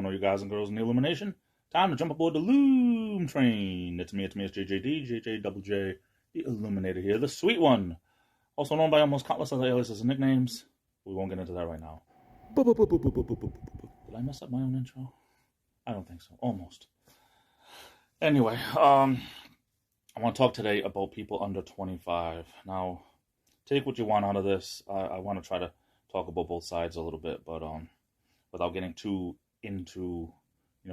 going on, you guys and girls in the Illumination? Time to jump aboard the Loom train. It's me, it's JJD, JJ, the Illuminator here, the sweet one. Also known by almost countless other aliases and nicknames. We won't get into that right now. Did I mess up my own intro? I don't think so. Almost. Anyway, I want to talk today about people under 25. Now, take what you want out of this. I want to try to talk about both sides a little bit, but without getting too into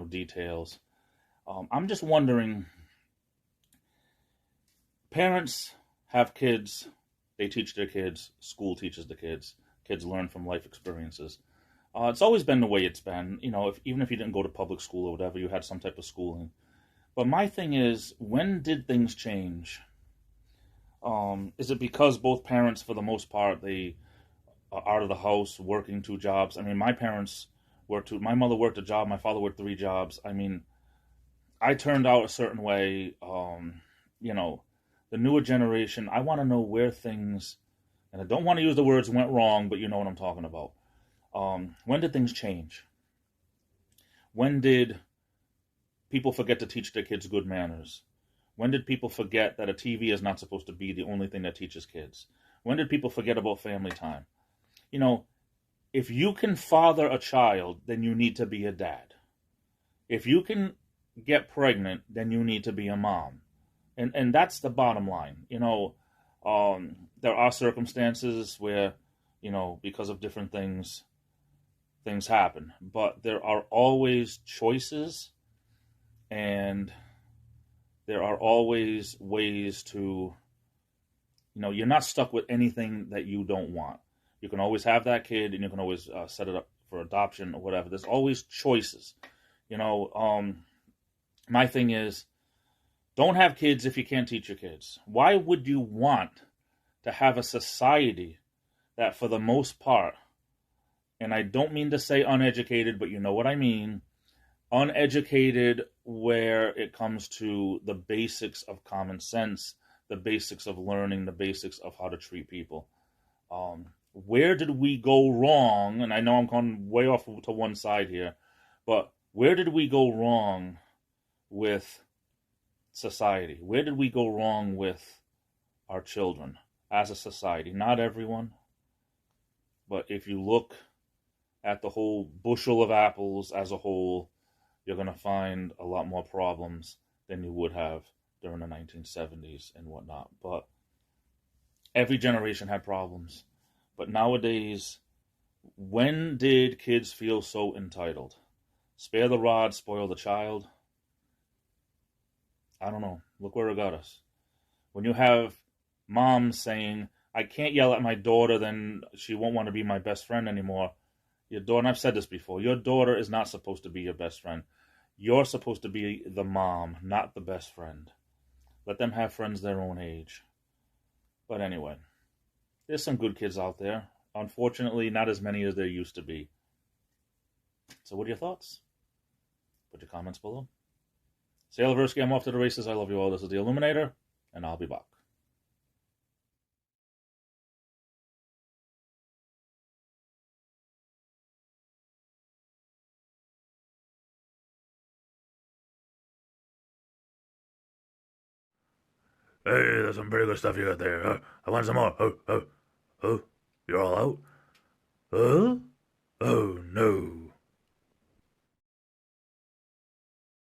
details. I'm just wondering, parents have kids, they teach their kids, school teaches the kids learn from life experiences. It's always been the way it's been, even if you didn't go to public school or whatever, you had some type of schooling. But my thing is, when did things change? Is it because both parents, for the most part, they are out of the house working two jobs? I mean, my parents worked my mother worked a job, my father worked three jobs. I mean, I turned out a certain way. The newer generation, I want to know where things, and I don't want to use the words went wrong, but you know what I'm talking about. When did things change? When did people forget to teach their kids good manners? When did people forget that a TV is not supposed to be the only thing that teaches kids? When did people forget about family time? If you can father a child, then you need to be a dad. If you can get pregnant, then you need to be a mom. And that's the bottom line. There are circumstances where, because of different things happen. But there are always choices, and there are always ways to, you're not stuck with anything that you don't want. You can always have that kid, and you can always set it up for adoption or whatever. There's always choices. My thing is, don't have kids if you can't teach your kids. Why would you want to have a society that, for the most part, and I don't mean to say uneducated, but you know what I mean, uneducated where it comes to the basics of common sense, the basics of learning, the basics of how to treat people. Where did we go wrong? And I know I'm going way off to one side here, but where did we go wrong with society? Where did we go wrong with our children as a society? Not everyone, but if you look at the whole bushel of apples as a whole, you're going to find a lot more problems than you would have during the 1970s and whatnot. But every generation had problems. But nowadays, when did kids feel so entitled? Spare the rod, spoil the child. I don't know. Look where it got us. When you have moms saying, I can't yell at my daughter, then she won't want to be my best friend anymore. Your daughter, and I've said this before, your daughter is not supposed to be your best friend. You're supposed to be the mom, not the best friend. Let them have friends their own age. But anyway, there's some good kids out there. Unfortunately, not as many as there used to be. So what are your thoughts? Put your comments below. Sailor Versky, I'm off to the races. I love you all. This is the Illuminator, and I'll be back. Hey, there's some pretty good stuff you got there. I want some more. Oh, you're all out? Oh no.